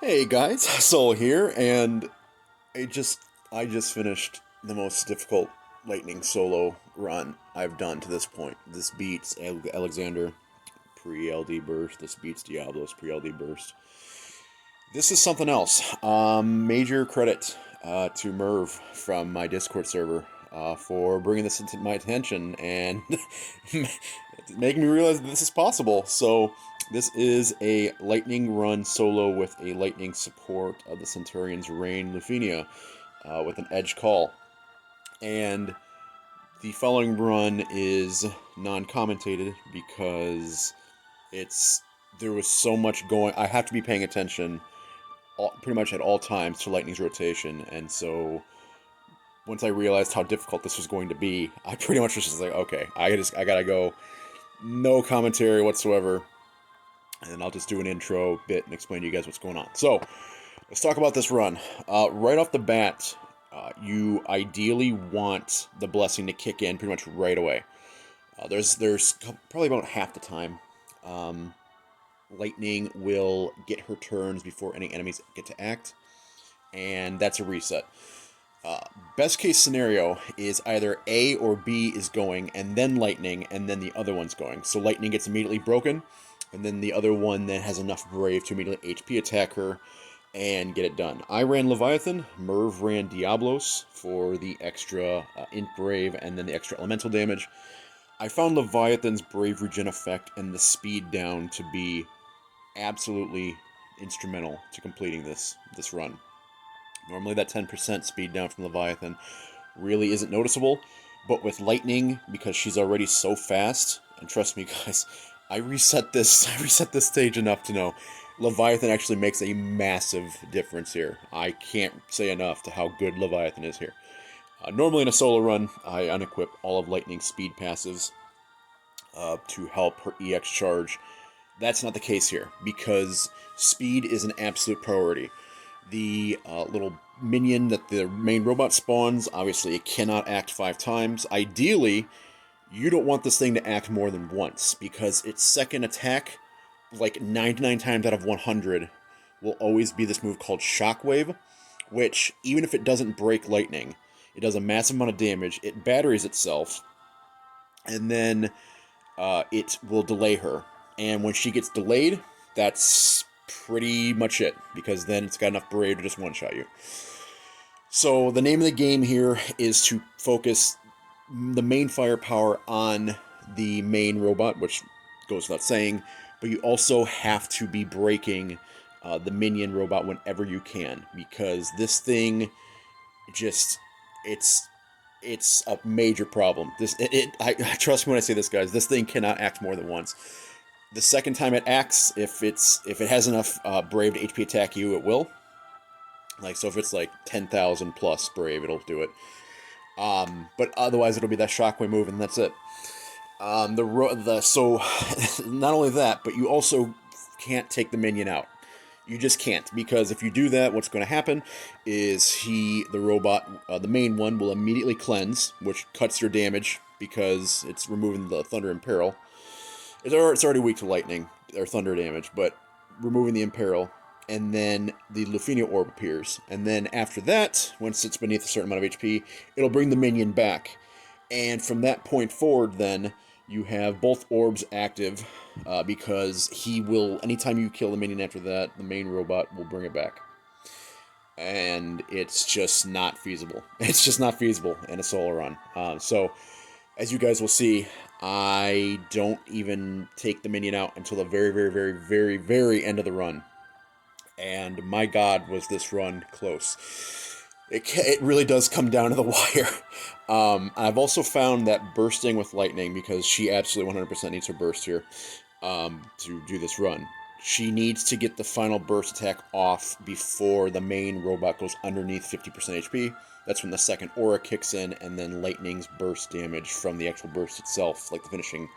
Hey guys, Soul here, and I just finished the most difficult lightning solo run I've done to this point. This beats Alexander pre-LD burst. This beats Diablos pre-LD burst. This is something else. Major credit to Merv from my Discord server for bringing this into my attention and making me realize that this is possible. So this is a lightning run solo with a lightning support of the Centaurion's Reign Lufenia with an edge call. And the following run is non-commentated because there was so much going. I have to be paying attention pretty much at all times to Lightning's rotation, and so once I realized how difficult this was going to be, I pretty much was just like, okay, I gotta go, no commentary whatsoever, and I'll just do an intro bit and explain to you guys what's going on. So let's talk about this run. Right off the bat, you ideally want the blessing to kick in pretty much right away. There's probably about half the time. Lightning will get her turns before any enemies get to act, and that's a reset. Best case scenario is either A or B is going, and then Lightning, and then the other one's going. So Lightning gets immediately broken, and then the other one then has enough Brave to immediately HP attack her and get it done. I ran Leviathan, Merv ran Diablos for the extra Int Brave and then the extra elemental damage. I found Leviathan's Brave Regen effect and the speed down to be absolutely instrumental to completing this run. Normally that 10% speed down from Leviathan really isn't noticeable, but with Lightning, because she's already so fast, and trust me guys, I reset this stage enough to know Leviathan actually makes a massive difference here. I can't say enough to how good Leviathan is here. Normally in a solo run, I unequip all of Lightning's speed passives to help her EX charge. That's not the case here, because speed is an absolute priority. The little minion that the main robot spawns, obviously it cannot act 5 times. Ideally, you don't want this thing to act more than once, because its second attack, like 99 times out of 100, will always be this move called Shockwave, which, even if it doesn't break Lightning, it does a massive amount of damage, it batteries itself, and then it will delay her. And when she gets delayed, that's pretty much it, because then it's got enough Brave to just one-shot you. So the name of the game here is to focus the main firepower on the main robot, which goes without saying, but you also have to be breaking the minion robot whenever you can, because this thing just, it's a major problem. I trust me when I say this, guys, this thing cannot act more than once. The second time it acts, if it has enough Brave to HP attack you, it will. Like, so if it's like 10,000 plus Brave, it'll do it. But otherwise, it'll be that Shockwave move, and that's it. So not only that, but you also can't take the minion out. You just can't, because if you do that, what's going to happen is the robot, the main one, will immediately cleanse, which cuts your damage because it's removing the Thunder Imperil. It's already weak to lightning, or thunder damage, but removing the Imperil, and then the Lufenia orb appears. And then after that, once it's beneath a certain amount of HP, it'll bring the minion back. And from that point forward, then, you have both orbs active, because he will, anytime you kill the minion after that, the main robot will bring it back. And it's just not feasible. It's just not feasible in a solo run. So, as you guys will see, I don't even take the minion out until the very, very, very, very, very end of the run. And my god, was this run close. It really does come down to the wire. I've also found that bursting with Lightning, because she absolutely 100% needs her burst here to do this run. She needs to get the final burst attack off before the main robot goes underneath 50% HP. That's when the second aura kicks in, and then Lightning's burst damage from the actual burst itself, like the finishing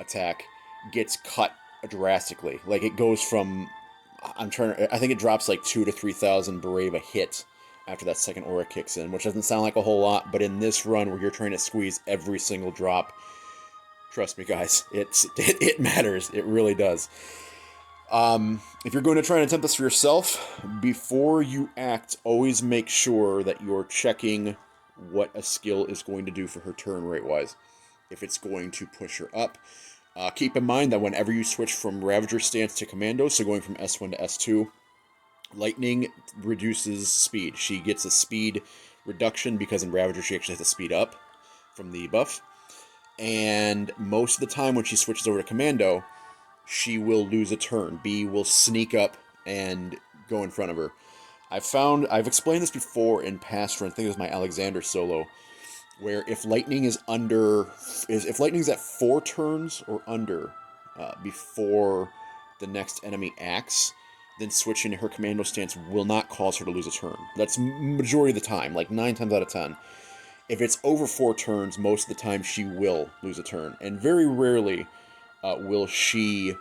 attack, gets cut drastically. Like, it goes from, I think it drops like 2,000 to 3,000 Brave a hit after that second aura kicks in, which doesn't sound like a whole lot, but in this run where you're trying to squeeze every single drop, trust me guys, it matters. It really does. If you're going to try and attempt this for yourself, before you act, always make sure that you're checking what a skill is going to do for her turn rate-wise. If it's going to push her up. Keep in mind that whenever you switch from Ravager stance to Commando, so going from S1 to S2, Lightning reduces speed. She gets a speed reduction because in Ravager she actually has to speed up from the buff. And most of the time when she switches over to Commando, she will lose a turn. B will sneak up and go in front of her. I've explained this before in past runs, I think it was my Alexander solo, where if Lightning is if Lightning's at 4 turns or under before the next enemy acts, then switching to her Commando stance will not cause her to lose a turn. That's majority of the time, like 9 times out of 10. If it's over 4 turns, most of the time she will lose a turn. And very rarely will she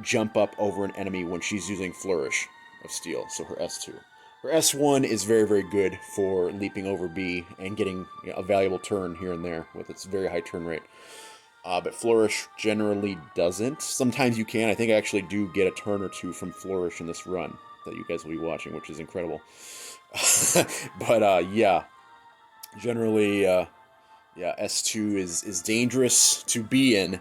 jump up over an enemy when she's using Flourish of Steel, so her S2. Her S1 is very, very good for leaping over B and getting a valuable turn here and there with its very high turn rate. But Flourish generally doesn't. Sometimes you can. I think I actually do get a turn or 2 from Flourish in this run that you guys will be watching, which is incredible. But yeah, generally, yeah, S2 is dangerous to be in,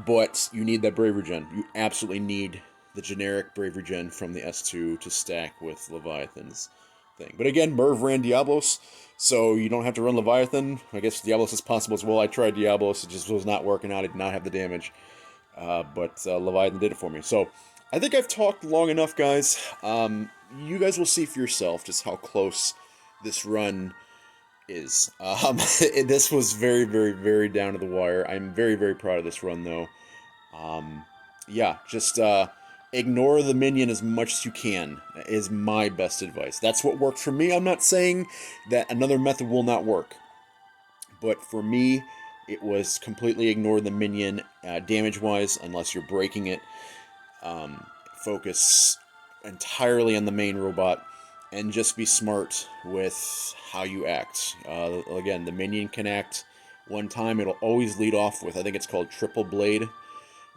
but you need that Bravery Gen. You absolutely need the generic Bravery Gen from the S2 to stack with Leviathan's thing. But again, Merv ran Diablos, so you don't have to run Leviathan. I guess Diablos is possible as well. I tried Diablos, it just was not working out. I did not have the damage, but Leviathan did it for me. So I think I've talked long enough, guys. You guys will see for yourself just how close this run is. This was very, very, very down to the wire. I'm very, very proud of this run, though. Yeah, just ignore the minion as much as you can is my best advice. That's what worked for me. I'm not saying that another method will not work, but for me, it was completely ignore the minion damage-wise unless you're breaking it. Focus entirely on the main robot and just be smart with how you act. Again, the minion can act one time. It'll always lead off with, I think it's called Triple Blade,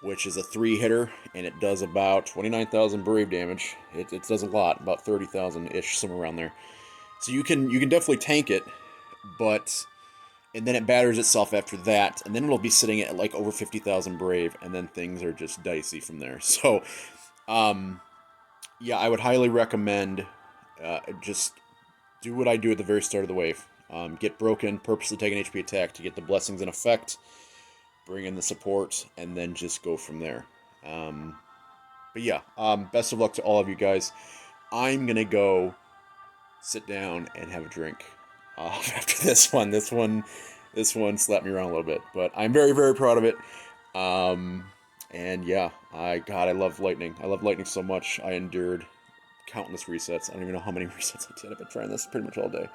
which is a 3-hitter, and it does about 29,000 brave damage. It does a lot, about 30,000-ish, somewhere around there. So you can definitely tank it, and then it batters itself after that, and then it'll be sitting at like over 50,000 brave, and then things are just dicey from there. So, yeah, I would highly recommend just do what I do at the very start of the wave. Get broken, purposely take an HP attack to get the blessings in effect, bring in the support, and then just go from there. But yeah, best of luck to all of you guys. I'm going to go sit down and have a drink after this one. This one slapped me around a little bit, but I'm very, very proud of it. And yeah, I love Lightning. I love Lightning so much. I endured countless resets. I don't even know how many resets I did. I've been trying this pretty much all day,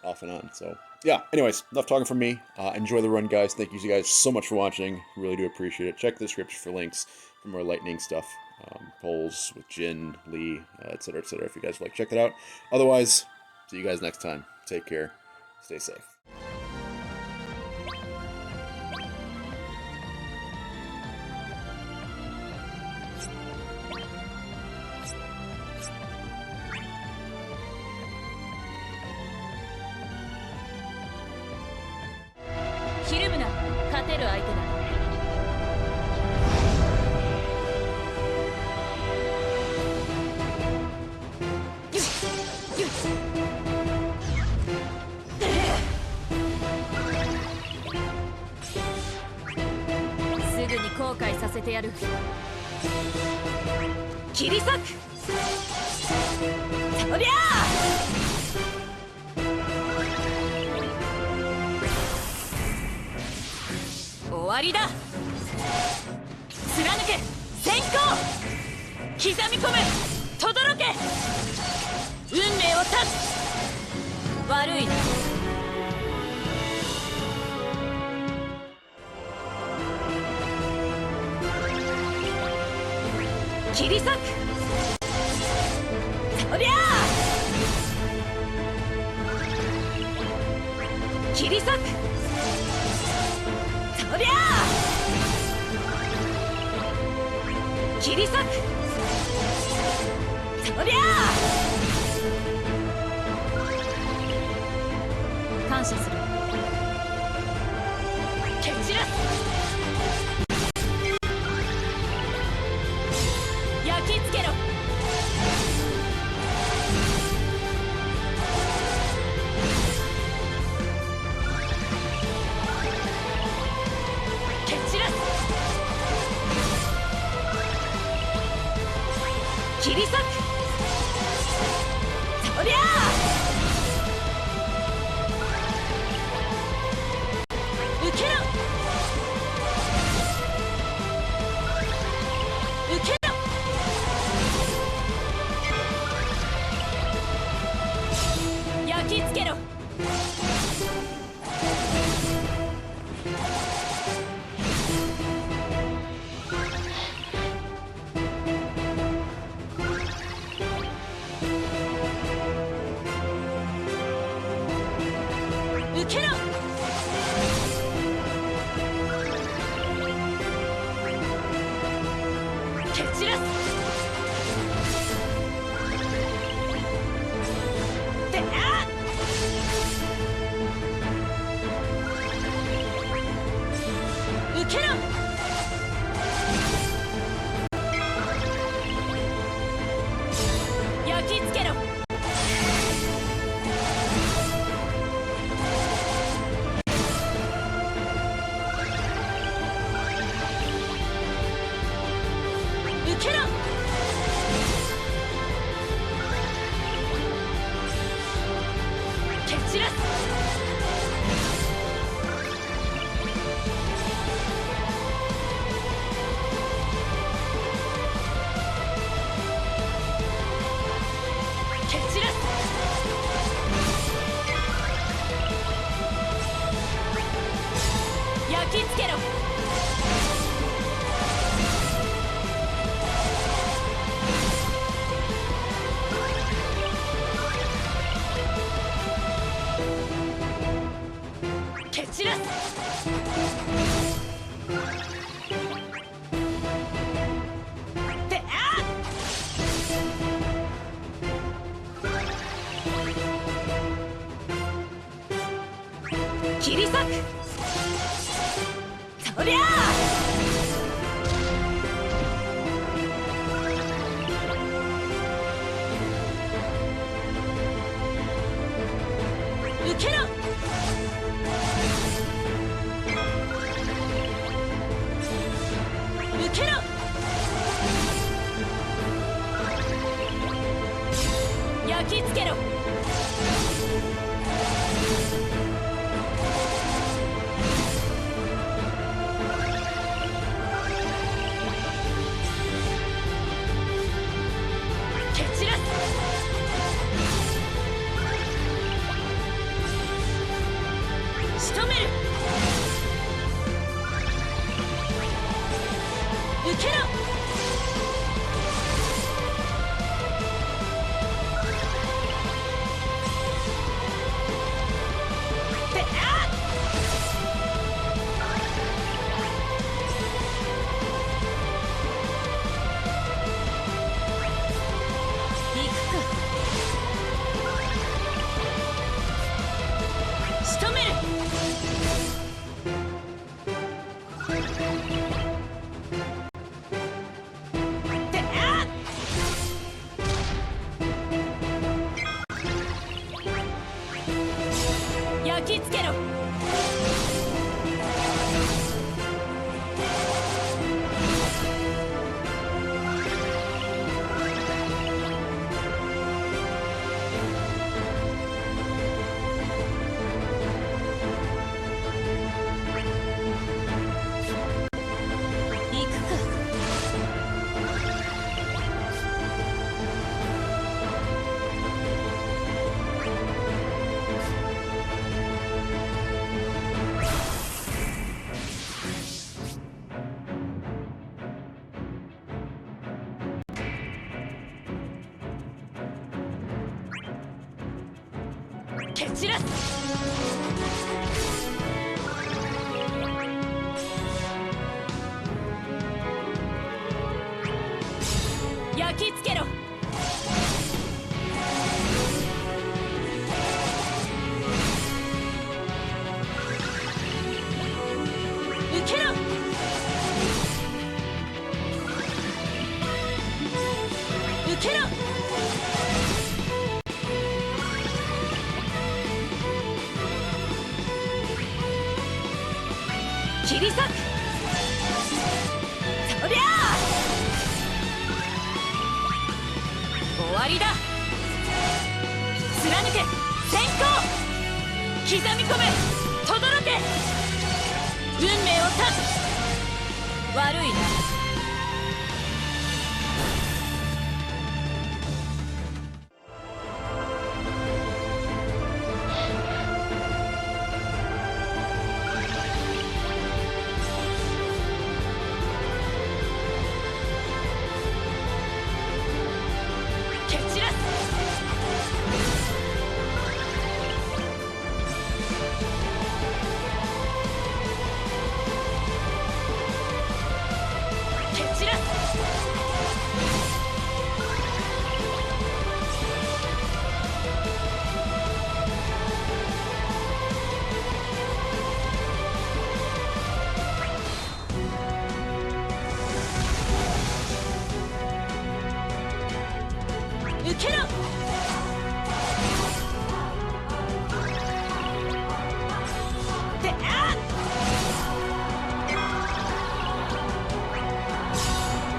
off and on. So yeah, anyways, enough talking from me. Enjoy the run, guys. Thank you guys so much for watching. Really do appreciate it. Check the description for links for more Lightning stuff. Polls with Jin, Lee, etc., etc. If you guys would like, check it out. Otherwise, see you guys next time. Take care. Stay safe. Kirisak! そりゃあ感謝する。蹴散らす。焼き付けろ。蹴散らす。切り裂く。そりゃあ受けろ。受けろ。焼き付けろ。受けろ。蹴散らす。であ受けろ。焼き付けろ。受けろ。蹴散らす。蹴散らす。焼き付けろ。蹴散らす。であ切り裂く。そりゃあ受けろ。受けろ。焼き付けろ。蹴散らす。仕留める。受けろ。であ行くか。仕留める。であ焼き付けろ。行くか。蹴散らす。焼き付けろ。受けろ切り裂くそりゃあ終わりだ貫け先行刻み込め轟け運命を断つ悪いな蹴散らす蹴散らす受けろであ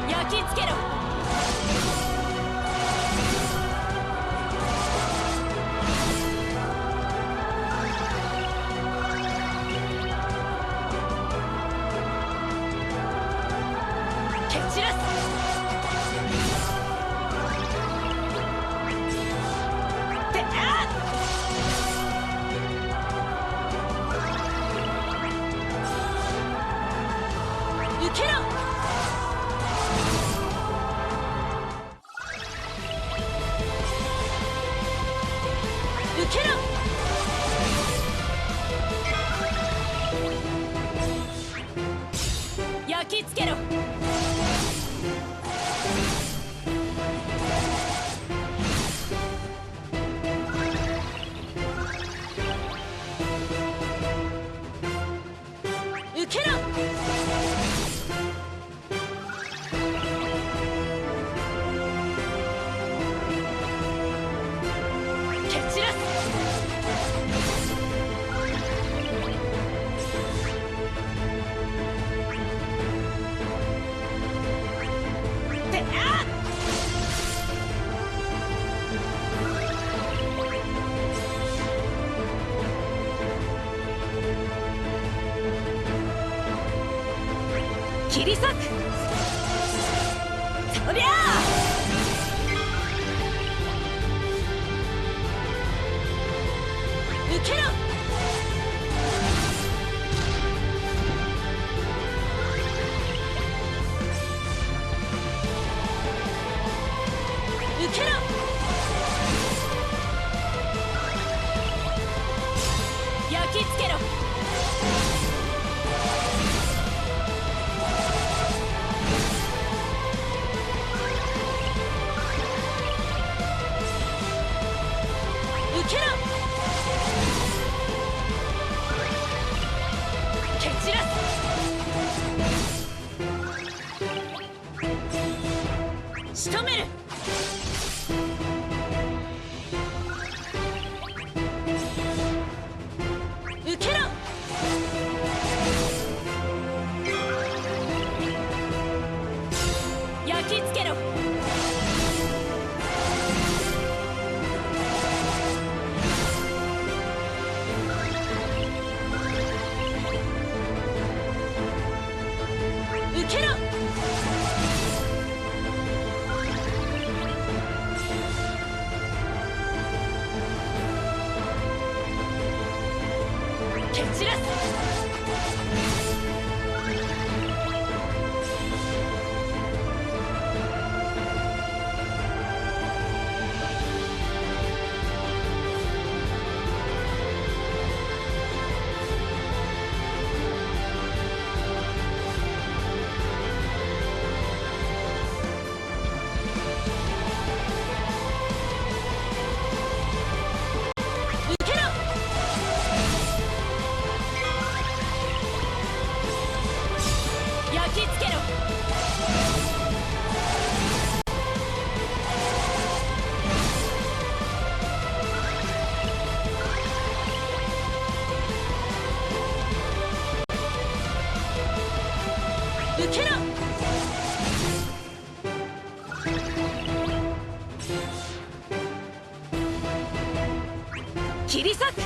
焼き付けろ蹴散らすであ受けろ受けろ焼き付けろ受けろ蹴散らすであ切り裂くそりゃあ受けろ受けろ焼き付けろ受けろ蹴散らす仕留める切り裂く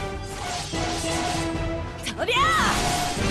そりゃあ